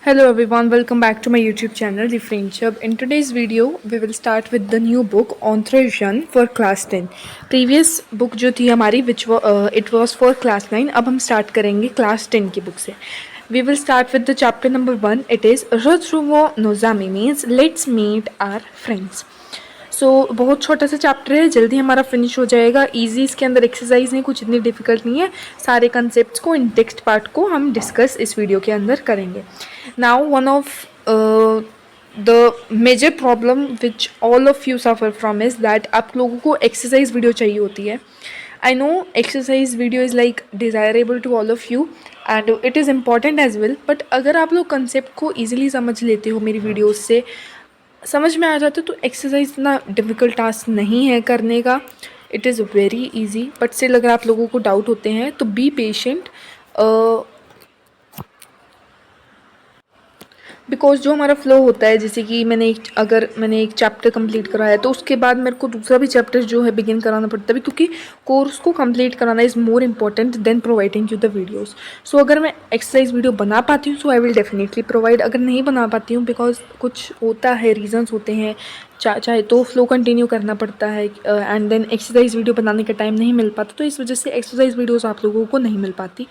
Hello everyone, welcome back to my YouTube channel The Friendship. In today's video, we will start with the new book Entre Jeunes for class 10. Previous book जो थी हमारी it was for class 9. अब हम start करेंगे class 10 की book से. We will start with the chapter number 1. It is Retrouvo nos amis, means let's meet our friends. बहुत छोटा सा चैप्टर है, जल्दी हमारा फिनिश हो जाएगा. इजी इसके अंदर एक्सरसाइज नहीं, कुछ इतनी डिफिकल्ट नहीं है. सारे कंसेप्ट्स को इन टेक्स्ट पार्ट को हम डिस्कस इस वीडियो के अंदर करेंगे. Now one of the major problem which all of you suffer from is that आप लोगों को एक्सरसाइज वीडियो चाहिए होती है. I know exercise video is like desirable to all of you and it is important as well. But अगर आप लोग concept को ईजिली समझ लेते हो, मेरी वीडियोज़ से समझ में आ जाता है, तो एक्सरसाइज इतना डिफ़िकल्ट टास्क नहीं है करने का. It is very easy. But still अगर आप लोगों को डाउट होते हैं तो बी पेशेंट, बिकॉज जो हमारा फ्लो होता है, जैसे कि अगर मैंने एक चैप्टर कंप्लीट कराया तो उसके बाद मेरे को दूसरा भी चैप्टर जो है बिगिन कराना पड़ता है, क्योंकि कोर्स को कंप्लीट कराना is more important than providing you the videos. So अगर मैं एक्सरसाइज वीडियो बना पाती हूँ so I will definitely provide. अगर नहीं बना पाती हूँ बिकॉज कुछ होता है, रीजंस होते हैं, चाहे तो फ्लो कंटिन्यू करना पड़ता है एंड देन एक्सरसाइज वीडियो बनाने का टाइम नहीं मिल पाता, तो इस वजह से एक्सरसाइज वीडियोस आप लोगों को नहीं मिल पाती.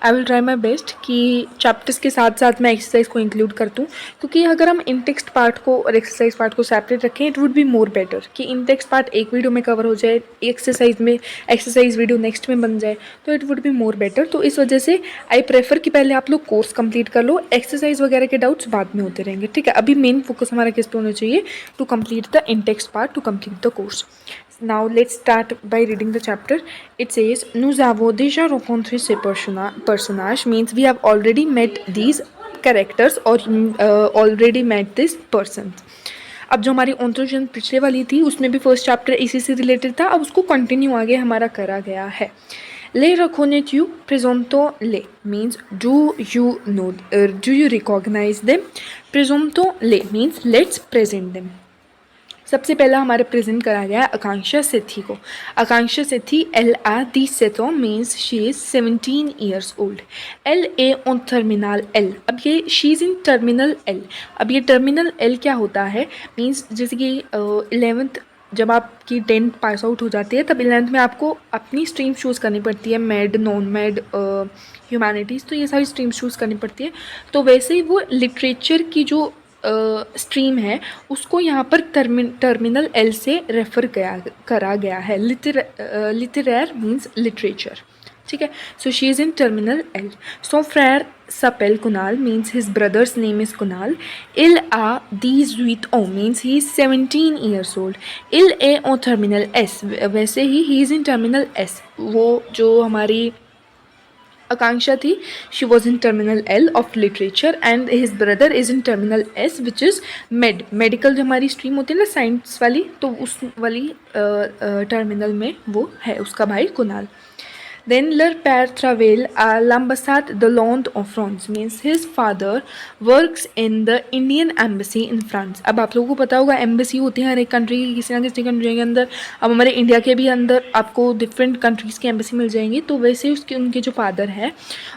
I will try my best कि चैप्टर्स के साथ साथ मैं एक्सरसाइज को इंक्लूड कर दूँ, क्योंकि अगर हम इन टेक्स्ट पार्ट को और एक्सरसाइज पार्ट को सेपरेट रखें it would be more better कि इन टेक्स्ट पार्ट एक वीडियो में कवर हो जाए, एक्सरसाइज वीडियो नेक्स्ट में बन जाए, तो it would be more better. तो इस वजह से आई प्रेफर कि पहले आप लोग कोर्स कंप्लीट कर लो, एक्सरसाइज वगैरह के डाउट्स बाद में होते रहेंगे. ठीक है, अभी मेन फोकस हमारा किस पे होना चाहिए? To complete the in text part to complete the course. Now let's start by reading the chapter. It says nous avons déjà rencontré ces personnages, means we have already met these characters or already met this person. अब जो हमारी ऑन्ट्रोजन पिछले वाली थी उसमें भी first chapter इसी से रिलेटेड था, अब उसको कंटिन्यू आगे हमारा करा गया है. ले reconnais-tu presento le means do you recognize them. Presento le means let's present them. सबसे पहला हमारे प्रेजेंट करा गया है आकांक्षा सेठी को. आकांक्षा सेठी एल आ दी सेतो means she is 17 years old. L A on terminal L. अब ये she is in terminal L. अब ये टर्मिनल एल क्या होता है? मीन्स जैसे कि 11th जब आपकी 10th पास आउट हो जाती है तब 11th में आपको अपनी स्ट्रीम चूज़ करनी पड़ती है, मेड, नॉन मेड, ह्यूमैनिटीज़, तो ये सारी स्ट्रीम चूज़ करनी पड़ती है. तो वैसे ही वो लिटरेचर की जो स्ट्रीम है उसको यहाँ पर टर्मिनल एल से रेफ़र करा गया है. लिटरेयर मीन्स लिटरेचर. ठीक है, so she is in terminal L. So फ्रेयर सपेल Kunal means his brothers name is Kunal. इल आ दीजुइट ओ means he is 17 years old. इल ए ओ टर्मिनल एस. वैसे he is in terminal S. वो जो हमारी आकांक्षा थी, she was in terminal L of literature and his brother is in terminal S which is medical. जो हमारी स्ट्रीम होती है ना साइंस वाली, तो उस वाली टर्मिनल में वो है उसका भाई Kunal. Then leur père travaille à l'ambassade de Londres en France, means his father works in the Indian embassy in France. अब आप लोगों को पता होगा एम्बेसी होती है हर एक कंट्री की, किसी ना किसी कंट्री के अंदर. अब हमारे इंडिया के भी अंदर आपको डिफरेंट कंट्रीज़ की एम्बेसी मिल जाएंगी, तो वैसे उनके जो फादर है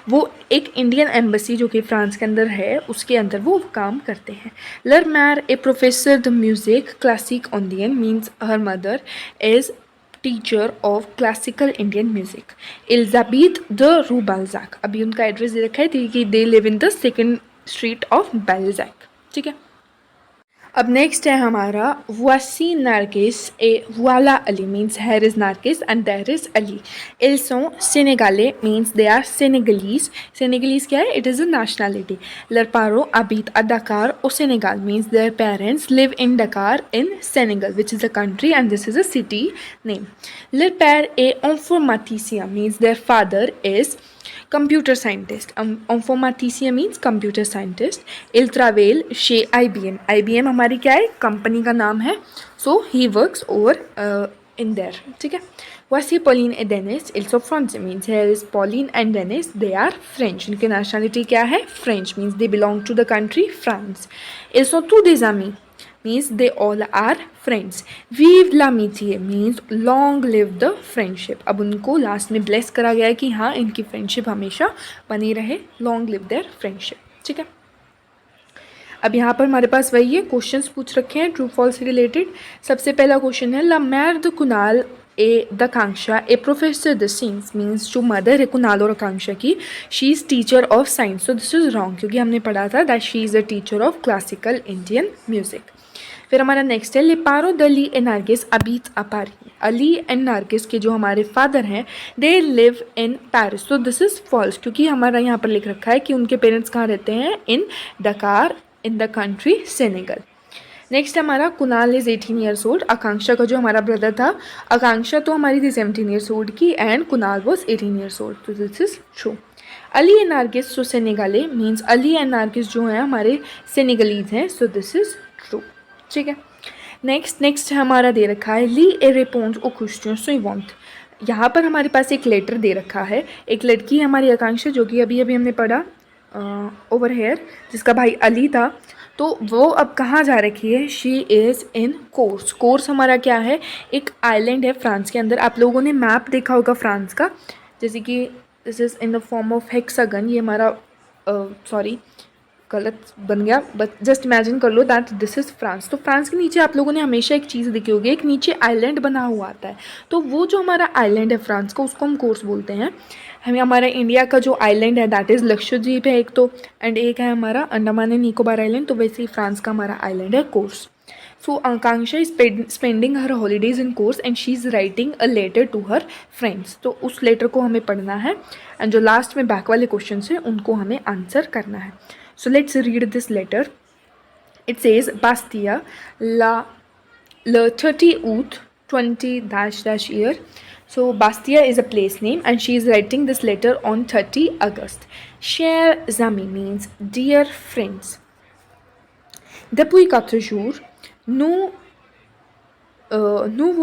वो एक इंडियन एम्बेसी जो कि फ्रांस के अंदर है उसके अंदर वो काम करते हैं. लर मैर ए प्रोफेसर द म्यूज़िक क्लासिक ऑनडियन, means her mother is teacher of classical Indian music. एलिजाबेथ द रू बाल्ज़ाक. अभी उनका एड्रेस दे रखा है कि they live in the 2nd street of Balzac. ठीक है, अब नेक्स्ट है हमारा वासी नार्गिस ए वाला Ali, means here is Nargis and there is Ali. इल्सों सेनेगाले means they are Senegalese. Senegalese क्या है? It is a nationality. लरपारो अबीत अ डकार ओ Senegal means their parents live in Dakar in Senegal which is a country and this is a city name. लरपैर ए इंफॉर्मेटिशियन means their father is computer scientist. इंफॉर्मेटिशियन मीन्स कंप्यूटर साइंटिस्ट. इल ट्रावेल शे IBM. IBM हमारी क्या है? कंपनी का नाम है. So he works over in there. ठीक है, वैसे पॉलिन ए डेनिस इल्सो France means here is Pauline and Denis they are French. इनकी नेशनलिटी क्या है? French. Means they belong to the country France. इल्सो टू des amis means they all are friends. Vive l'amitié means long live the friendship. अब उनको last में bless करा गया है कि हाँ इनकी फ्रेंडशिप हमेशा बनी रहे. long live their friendship. ठीक है, अब यहाँ पर हमारे पास वही है, क्वेश्चंस पूछ रखे हैं ट्रू फॉल्स से रिलेटेड। सबसे पहला क्वेश्चन है, ला मैर द कुणाल ए द आकांक्षा ए प्रोफेसर द साइंस, मीन्स जो मदर है कुणाल और आकांक्षा की, she is teacher of science. So this is wrong, क्योंकि हमने पढ़ा था that she is a teacher of classical Indian music. फिर हमारा नेक्स्ट है, लिपारो द ली एंड नार्गिस अबीत अपारी। अली एंड नार्गिस के जो हमारे फादर हैं, दे लिव इन पेरिस। तो दिस इज़ फॉल्स, क्योंकि हमारा यहाँ पर लिख रखा है कि उनके पेरेंट्स कहाँ रहते हैं, इन Dakar in the country Senegal. Next हमारा, कुणाल इज़ 18 ईयर्स ओल्ड। आकांक्षा का जो हमारा ब्रदर था, आकांक्षा तो हमारी थी 17 ईयर्स ओल्ड की, and Kunal was 18 years old. तो this is true. Ali and Nargis जो सेनेगले, मीन्स अली एंड नार्गिस जो हैं हमारे सेनेगलीज हैं। So this is true. ठीक है, नेक्स्ट हमारा दे रखा है, ली ए रेपोन्स ओ क्वेश्चन सुइवंत। यहाँ पर हमारे पास एक लेटर दे रखा है, एक लड़की है हमारी आकांक्षा, जो कि अभी अभी हमने पढ़ा ओवर हेयर, जिसका भाई अली था। तो वो अब कहाँ जा रखी है, she is in course. Course हमारा क्या है, एक आइलैंड है फ्रांस के अंदर। आप लोगों ने मैप देखा होगा फ्रांस का, जैसे कि this is in the form of hexagon. ये हमारा सॉरी गलत बन गया, बट जस्ट इमेजिन कर लो दैट दिस इज़ फ्रांस। तो फ्रांस के नीचे आप लोगों ने हमेशा एक चीज़ देखी होगी, एक नीचे आइलैंड बना हुआ आता है। तो वो जो हमारा आइलैंड है फ्रांस का, उसको हम कोर्स बोलते हैं। हमें हमारा इंडिया का जो आइलैंड है दैट इज़ लक्षद्वीप है एक तो, एंड एक है हमारा अंडमान एंड निकोबार आइलैंड। तो वैसे ही फ्रांस का हमारा आइलैंड है Corse. So Akanksha is spending her holidays in Corse and she is writing a letter to her friends. तो उस लेटर को हमें पढ़ना है, एंड जो लास्ट में बैक वाले क्वेश्चन है उनको हमें आंसर करना है। So let's read this letter. It says, Bastia, le 30 août 20 dash dash year. So Bastia is a place name, and she is writing this letter on 30 August. Chers amis means dear friends. Depuis 4 jours, nous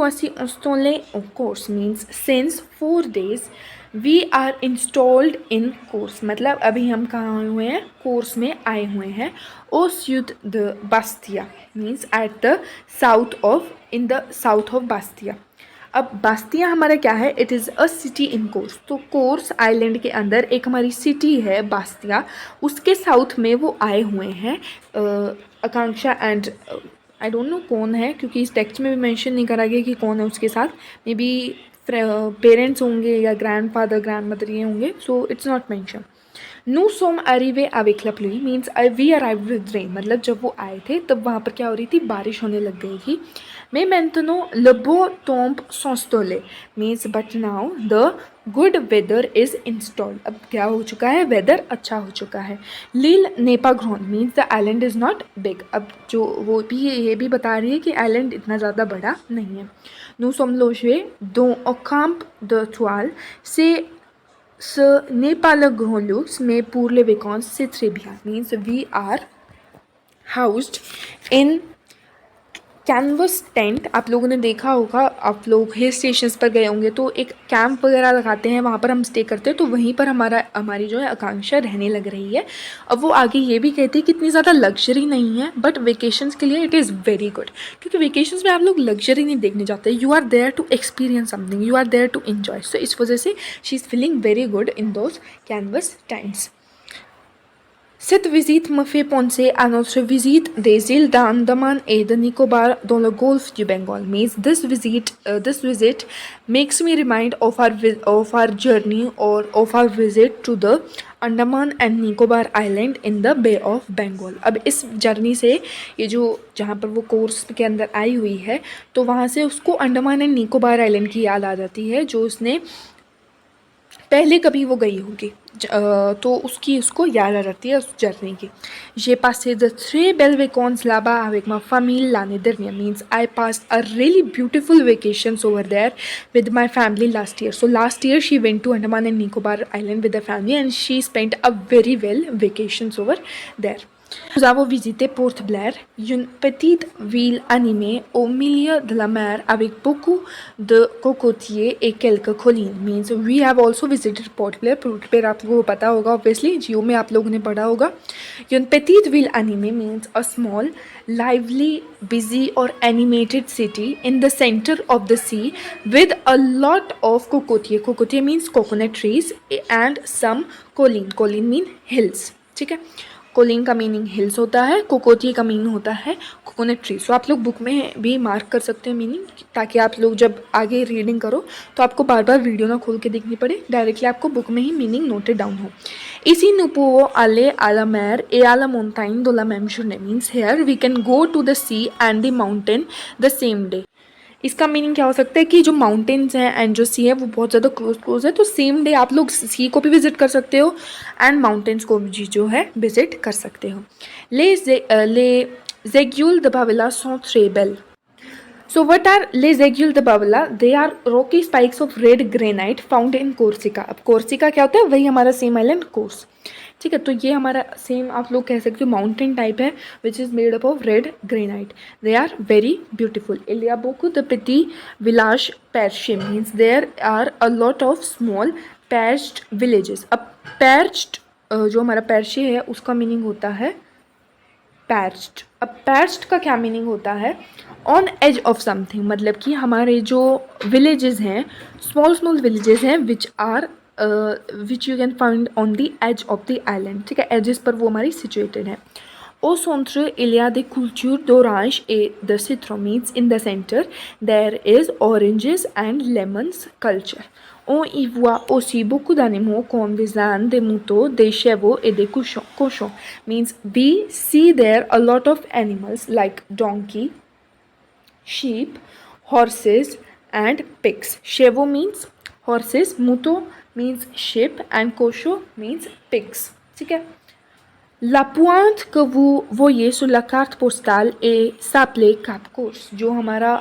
voici installés en course means since 4 days we are installed in course। मतलब अभी हम कहाँ आए हुए हैं, course में आए हुए हैं। ओ sud de Bastia means at the south of, in the south of Bastia। अब बास्तिया हमारा क्या है, it is a city in course. तो कोर्स आइलैंड के अंदर एक हमारी सिटी है बास्तिया, उसके साउथ में वो आए हुए हैं। आकांक्षा एंड आई डोंट नो कौन है, क्योंकि इस टेक्स्ट में भी मेंशन नहीं करा गया कि कौन है उसके साथ। मे बी पेरेंट्स होंगे या ग्रैंड फादर ग्रैंड मदर ये होंगे। So it's not mention. नो सोम अरीवे avec la pluie means we arrived with rain। मतलब जब वो आए थे तब वहाँ पर क्या हो रही थी, बारिश होने लग गई थी। मैं maintenant le beau temps s'installer means but now the good weather is installed. अब क्या हो चुका है, वेदर अच्छा हो चुका है। लील नेपा ग्रोन means the island is not big. अब जो वो भी ये भी बता रही है कि आइलैंड इतना ज़्यादा बड़ा नहीं है। Nous sommes logés dans un camp de toile, ce n'est pas le grand luxe, mais pour les vacances c'est très bien। Means we are housed in canvas tent. आप लोगों ने देखा होगा, आप लोग हिल स्टेशंस पर गए होंगे तो एक कैंप वगैरह लगाते हैं, वहाँ पर हम स्टे करते हैं। तो वहीं पर हमारी जो है आकांक्षा रहने लग रही है। अब वो आगे ये भी कहती है कि इतनी ज़्यादा लग्जरी नहीं है, बट वेकेशंस के लिए इट इज़ वेरी गुड, क्योंकि वेकेशंस में आप लोग लग्जरी नहीं देखने जाते, you are there to experience something, you are there to enjoy. So इस वजह से she is feeling very good in those canvas tents. Cette visite me fait penser à notre visite des îles d'Andaman et de Nicobar dans le golfe du Bengal. Means this visit makes me remind of our journey or of our visit to the Andaman and Nicobar island in the Bay of Bengal. अब इस journey से ये जो जहाँ पर वो course के अंदर आई हुई है, तो वहाँ से उसको अंडमान एंड निकोबार आइलैंड की याद आ जाती है, जो उसने पहले कभी वो गई होगी। तो उसको याद आ जाती है उस जर्नी की। J'ai passé de très belles vacances là-bas avec ma famille l'année dernière means I passed a really beautiful vacations over there with my family last year. So last year she went to Andaman and Nicobar Island with the family and she spent a very well vacations over there. Nous avons visité Port Blair, une petite ville animée au milieu de la mer avec beaucoup de cocotiers et quelques collines. Means we have also visited Port Blair. Port Blair आप लोगों को पता होगा, obviously जियो में आप लोगों ने पढ़ा होगा। Une petite ville animée means a small, lively, busy or animated city in the center of the sea with a lot of cocotier. Cocotier means coconut trees and some colline. Colline mean hills. ठीक है। Colin का meaning hills होता है, कोकोटी का meaning होता है coconut tree. सो आप लोग बुक में भी मार्क कर सकते हैं मीनिंग, ताकि आप लोग जब आगे रीडिंग करो तो आपको बार बार वीडियो ना खोल के देखनी पड़े, डायरेक्टली आपको बुक में ही मीनिंग नोटेड डाउन हो। इसी नुपुओ आले आला मैर ए आला मोन्टाइन दोला मैमशुरने means here we can go to the sea and the mountain the same day. इसका मीनिंग क्या हो सकता है कि जो माउंटेन्स हैं एंड जो सी है वो बहुत ज़्यादा क्लोज है, तो सेम डे आप लोग सी को भी विजिट कर सकते हो एंड माउंटेन्स को भी जो है विजिट कर सकते हो। ले जेग्यूल द बाविला सॉ थ्रेबेल। So what are Les Aiguilles de Bavla? They are rocky spikes of red granite found in Corsica. अब कोर्सिका क्या होता है, वही हमारा सेम आइलैंड कोर्स, ठीक है। तो ये हमारा सेम आप लोग कह सकते हो माउंटेन टाइप है which is made up of red granite. They are very beautiful. इलिया बोकू द प्रिटी विलास पैर्शे means there are a lot of small perched villages. अब पैर्च्ड जो हमारा पैर्शे है उसका मीनिंग होता है पैर्च्ड। अब पैर्च्ड का क्या मीनिंग होता है, ऑन एज ऑफ समथिंग, मतलब कि हमारे जो विलेजेस हैं स्मॉल स्मॉल विलेजेस हैं which are which you can find on the edge of the island, ठीक है, एजेस पर वो हमारी सिचुएटेड है। Au centre, il y a des cultures d'orange et de citron means in the center there is oranges and lemons culture. On y voit aussi beaucoup d'animaux comme des ânes, des moutons, des chevaux et des cochons. Means we see there a lot of animals like donkey, sheep, horses and pigs. Chevaux means horses, mouton means sheep and cochon means pigs. ठीक है। La pointe que vous voyez sur la carte postale est s'appelait Cap Corse। जो हमारा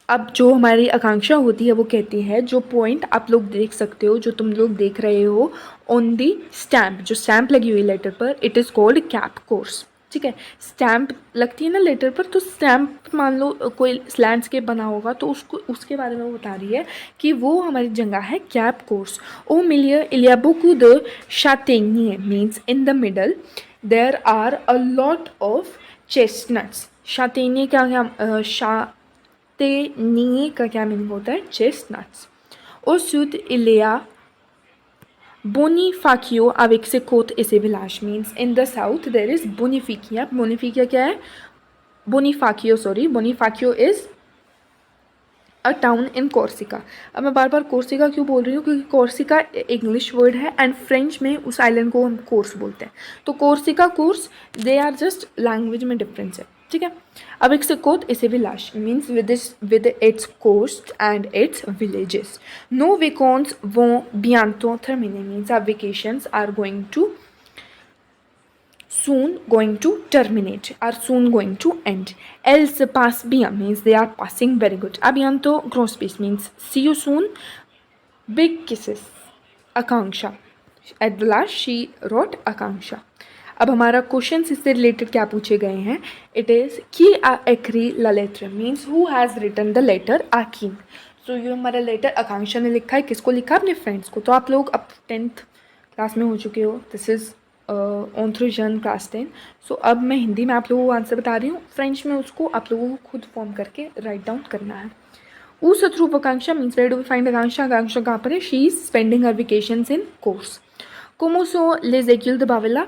अब जो हमारी आकांक्षा होती है वो कहती है, जो पॉइंट आप लोग देख सकते हो, जो तुम लोग देख रहे हो ऑन दी स्टैम्प, जो स्टैम्प लगी हुई लेटर पर, it is called cap course, ठीक है। स्टैम्प लगती है ना लेटर पर, तो स्टैम्प मान लो कोई लैंडस्केप बना होगा तो उसको उसके बारे में वो बता रही है कि वो हमारी जगह है कैप कोर्स। ओ मिलियर इलिया बोकू द शातेनिए means in the middle there are a lot of chestnuts. शातेनिए क्या शातेनिए का क्या मीनिंग होता है, चेस्टनट्स। और सुद इलिया Bonifacio avec ses côtes et ses villages means in the south there is Bonificia. Bonificia क्या है, Bonifacio is a town in Corsica. अब मैं बार बार कोर्सिका क्यों बोल रही हूँ, क्योंकि कोर्सिका इंग्लिश वर्ड है एंड फ्रेंच में उस आइलैंड को हम कोर्स बोलते हैं। तो Corsica Corse they are just language में डिफरेंस है, ठीक है। अब एक से कोट इसे विलास means with its coast and its villages. नो वेकेशंस वों बियांतो टर्मिने means our vacations are going to soon going to terminate, are soon going to end. Else pass bien means they are passing very good. A bientôt grosse peace means see you soon. Big kisses. Akanksha. At the last she wrote Akanksha. अब हमारा question इससे related क्या पूछे गए हैं, it is की आ एक्री ला लेटर means who has written the letter आकीम। सो ये हमारा लेटर आकांक्षा ने लिखा है, किसको लिखा, अपने फ्रेंड्स को। तो आप लोग अब 10th क्लास में हो चुके हो, दिस इज़ ऑन थ्रू जन क्लास 10। सो अब मैं हिंदी में आप लोगों को आंसर बता रही हूँ, फ्रेंच में उसको आप लोगों को खुद फॉर्म करके राइट डाउन करना है। ऊ शत्रु Akanksha means where do we find Akanksha, Akanksha कहाँ पर है, she is spending her vacations in Corse. कोमोसो ले जेक्यूल द बाविला,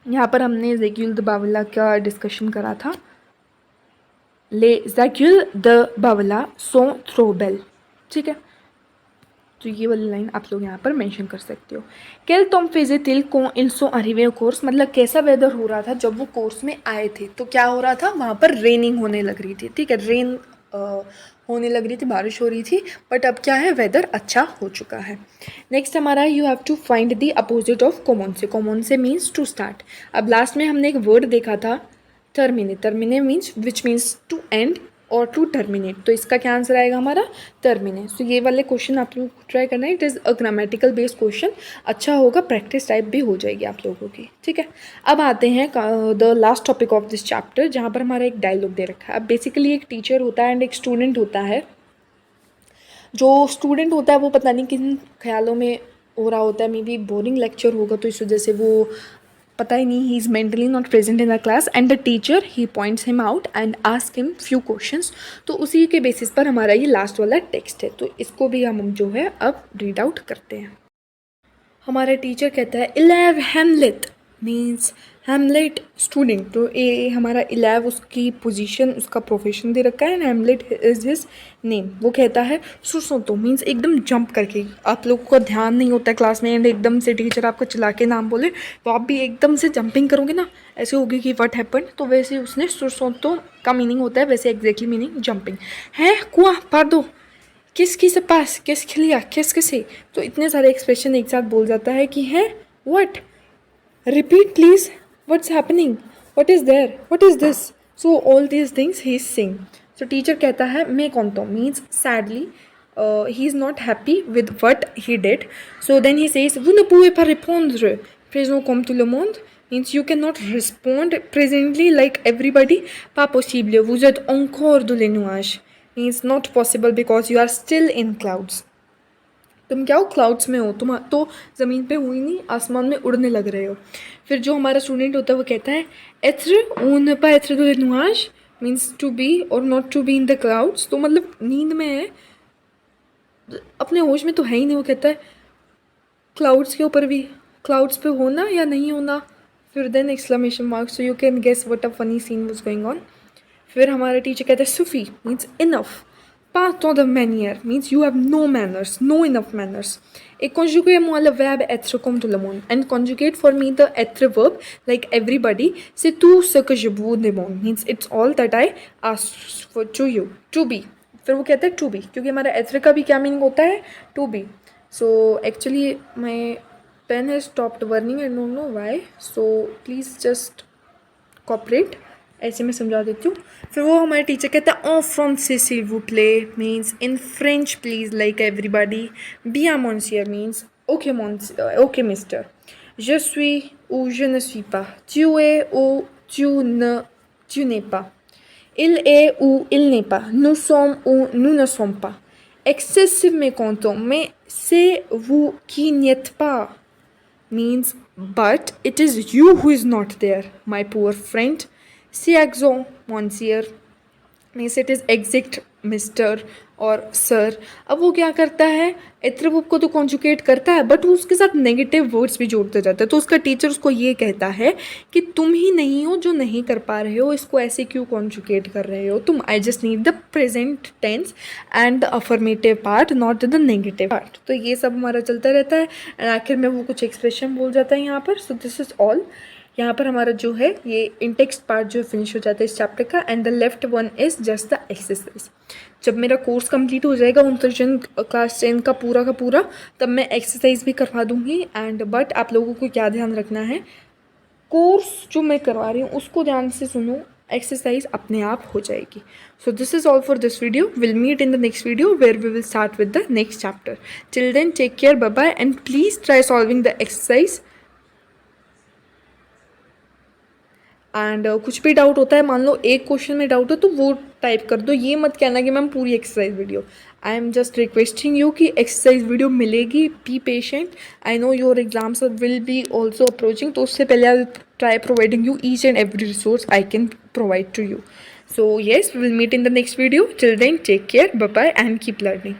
यहाँ पर हमने जेक्यूल द बाविला का डिस्कशन करा था। ले जेक्यूल द बाविला सो थ्रोबेल, ठीक है। तो ये वाली लाइन आप लोग यहाँ पर मेंशन कर सकते हो। केल तुम फेजे तिल को इल्सो अरिवे कोर्स, मतलब कैसा वेदर हो रहा था जब वो कोर्स में आए थे, तो क्या हो रहा था, वहाँ पर रेनिंग होने लग रही थी, ठीक है, रेन होने लग रही थी, बारिश हो रही थी, बट अब क्या है, वेदर अच्छा हो चुका है। नेक्स्ट हमारा you have to find the opposite of कॉमन से। कॉमन से मीन्स टू स्टार्ट। अब लास्ट में हमने एक वर्ड देखा था टर्मिने, टर्मिने means which means to end और टू टर्मिनेट, तो इसका क्या आंसर आएगा हमारा, टर्मिने। सो ये वाले क्वेश्चन आप लोगों को ट्राई करना है, it is a grammatical based question, अच्छा होगा, प्रैक्टिस टाइप भी हो जाएगी आप लोगों की, ठीक है। अब आते हैं the last topic of this chapter, जहाँ पर हमारा एक डायलॉग दे रखा है। अब बेसिकली एक टीचर होता है एंड एक स्टूडेंट होता है। जो स्टूडेंट होता है वो पता नहीं किन ख्यालों में हो रहा होता है, मे बी बोरिंग लेक्चर होगा तो इस वजह से वो पता ही नहीं, he is mentally not present in the class and the teacher he points him out and ask him few questions. तो उसी के बेसिस पर हमारा ये लास्ट वाला टेक्स्ट है, तो इसको भी हम जो है अब रीड आउट करते हैं। हमारा टीचर कहता है इलेव हेमलेट मीन्स हैमलेट स्टूडेंट, तो ए हमारा इलेव उसकी पोजीशन, उसका प्रोफेशन दे रखा है and Hamlet is his name. वो कहता है सुसोतो, मीन्स एकदम जंप करके, आप लोगों का ध्यान नहीं होता है क्लास में एंड एकदम से टीचर आपको चिल्ला के नाम बोले तो आप भी एकदम से जंपिंग करोगे ना, ऐसे होगी कि व्हाट हैपन। तो वैसे उसने सुसोतो का मीनिंग होता है, वैसे एग्जैक्टली मीनिंग जंपिंग है। कुआ पार दो, किसकी से पास, किस खिलिया, किस किसे, तो इतने सारे एक्सप्रेशन एक साथ बोल जाता है कि है what, repeat please, what's happening, what is there, what is this, so all these things he is saying. So teacher कहता है मैं कौन तो, means sadly he is not happy with what he did. So then he says vous ne pouvez pas répondre présent comme tout le monde, means you cannot respond presently like everybody, pas possible, vous êtes encore dans les nuages, means not possible because you are still in clouds. तुम क्या हो, clouds में हो, तुम तो ज़मीन पे हुई नहीं, आसमान में उड़ने लग रहे हो। फिर जो हमारा स्टूडेंट होता है वो कहता है एथ्र ऊन पा एथ्र दो नुआश, means to be or not to be in the clouds, तो मतलब नींद में है, अपने होश में तो है ही नहीं। वो कहता है क्लाउड्स के ऊपर भी, क्लाउड्स पे होना या नहीं होना, फिर then exclamation mark, so you can guess what a funny scene was going on. फिर हमारा टीचर कहता है सुफी, means enough, pas tant de manière, means you have no manners, no enough manners. Et conjuguez-moi le verbe être comme tout le monde. And conjugate for me the être verb like everybody. C'est tout ce que je vous demande. Means it's all that I ask for to you. To be. फिर वो कहता है to be, क्योंकि हमारा être का भी क्या meaning होता है, to be. So actually my pen has stopped working. I don't know why. So please just cooperate. ऐसे मैं समझा देती हूँ। फिर वो हमारे टीचर कहता है en français s'il vous plaît, means in French please like everybody. Bien monsieur means okay monsieur, okay mister. Je suis ou je ne suis pas. Tu es ou tu n'es pas. Il est ou il n'est pas. Nous sommes ou nous ne sommes pas. Excessivement content, mais c'est vous qui n'êtes pas, means but it is you who is not there, my poor friend. Si exon monsieur, means it is exact mister और sir. अब वो क्या करता है, attribute को तो conjugate करता है बट वो उसके साथ नेगेटिव वर्ड्स भी जोड़ते जाता है। तो उसका टीचर उसको ये कहता है कि तुम ही नहीं हो जो नहीं कर पा रहे हो, इसको ऐसे क्यों कॉन्जुगेट कर रहे हो तुम। I just need the present tense and the affirmative part, not the negative part. तो ये सब हमारा चलता रहता है एंड आखिर में वो कुछ एक्सप्रेशन बोल जाता है यहाँ पर। सो दिस इज़ ऑल। यहाँ पर हमारा जो है ये इंटेक्स्ट पार्ट जो फिनिश हो जाता है इस चैप्टर का and the left one is just the exercise. जब मेरा कोर्स कंप्लीट हो जाएगा 29 क्लास 10 का पूरा तब मैं एक्सरसाइज भी करवा दूँगी। एंड बट आप लोगों को क्या ध्यान रखना है, कोर्स जो मैं करवा रही हूँ उसको ध्यान से सुनो, एक्सरसाइज अपने आप हो जाएगी। So this is all for this video. Will meet in the next video where we will start with the next chapter. Till then take care, bye bye and please try solving the exercise. And कुछ भी doubt होता है, मान लो एक question में doubt है तो वो टाइप कर दो, ये मत कहना कि मैम पूरी exercise video. I am just requesting you कि एक्सरसाइज वीडियो मिलेगी, be patient. I know your exams will be also approaching, तो उससे पहले I try providing you each and every resource I can provide to you. So yes, we will meet in the next video. Till then take care, bye bye and keep learning.